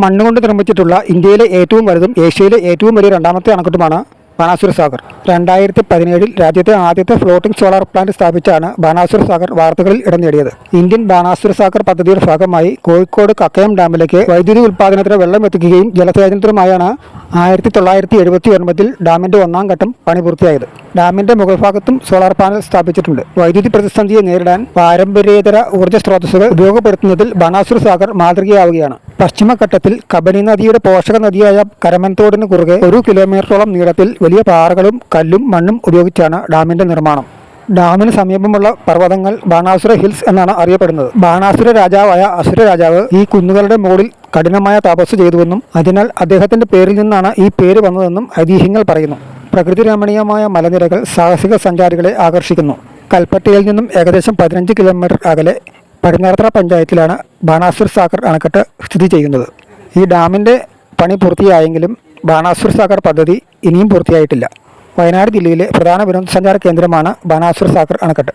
മണ്ണുകൊണ്ട് നിർമ്മിച്ചിട്ടുള്ള ഇന്ത്യയിലെ ഏറ്റവും വലുതും ഏഷ്യയിലെ ഏറ്റവും വലിയ രണ്ടാമത്തെ അണക്കെട്ടുമാണ് ബാണാസുര സാഗർ. 2017 രാജ്യത്തെ ആദ്യത്തെ ഫ്ലോട്ടിംഗ് സോളാർ പ്ലാന്റ് സ്ഥാപിച്ചാണ് ബാണാസുര സാഗർ വാർത്തകളിൽ ഇടം നേടിയത്. ഇന്ത്യൻ ബാണാസുര സാഗർ പദ്ധതിയുടെ ഭാഗമായി കോഴിക്കോട് കക്കയം ഡാമിലേക്ക് വൈദ്യുതി ഉൽപ്പാദനത്തിന് വെള്ളം എത്തിക്കുകയും ജലസേചനത്തിനുമായാണ് 1979 ഡാമിന്റെ ഒന്നാം ഘട്ടം പണി പൂർത്തിയായത്. ഡാമിന്റെ മുകൾ ഭാഗത്തും സോളാർ പാനൽ സ്ഥാപിച്ചിട്ടുണ്ട്. വൈദ്യുതി പ്രതിസന്ധിയെ നേരിടാൻ പാരമ്പര്യേതര ഊർജ്ജ സ്രോതസ്സുകൾ ഉപയോഗപ്പെടുത്തുന്നതിൽ ബാണാസുര സാഗർ മാതൃകയാവുകയാണ്. പശ്ചിമഘട്ടത്തിൽ കബനി നദിയുടെ പോഷക നദിയായ കരമൻതോടിന് കുറുകെ 1 കിലോമീറ്ററോളം നീളത്തിൽ വലിയ പാറകളും കല്ലും മണ്ണും ഉപയോഗിച്ചാണ് ഡാമിന്റെ നിർമ്മാണം. ഡാമിന് സമീപമുള്ള പർവ്വതങ്ങൾ ബാണാസുര ഹിൽസ് എന്നാണ് അറിയപ്പെടുന്നത്. ബാണാസുര രാജാവായ അസുര രാജാവ് ഈ കുന്നുകളുടെ മുകളിൽ കഠിനമായ തപസ് ചെയ്തുവെന്നും അതിനാൽ അദ്ദേഹത്തിന്റെ പേരിൽ നിന്നാണ് ഈ പേര് വന്നതെന്നും ഐതിഹ്യങ്ങൾ പറയുന്നു. പ്രകൃതി രമണീയമായ മലനിരകൾ സാഹസിക സഞ്ചാരികളെ ആകർഷിക്കുന്നു. കൽപ്പറ്റയിൽ നിന്നും ഏകദേശം 15 കിലോമീറ്റർ അകലെ പടിഞ്ഞാറത്തറ പഞ്ചായത്തിലാണ് ബാണാസുര സാഗർ അണക്കെട്ട് സ്ഥിതി ചെയ്യുന്നത്. ഈ ഡാമിന്റെ പണി പൂർത്തിയായെങ്കിലും ബാണാസുര സാഗർ പദ്ധതി ഇനിയും പൂർത്തിയായിട്ടില്ല. വയനാട് ജില്ലയിലെ പ്രധാന വിനോദസഞ്ചാര കേന്ദ്രമാണ് ബാണാസുര സാഗർ അണക്കെട്ട്.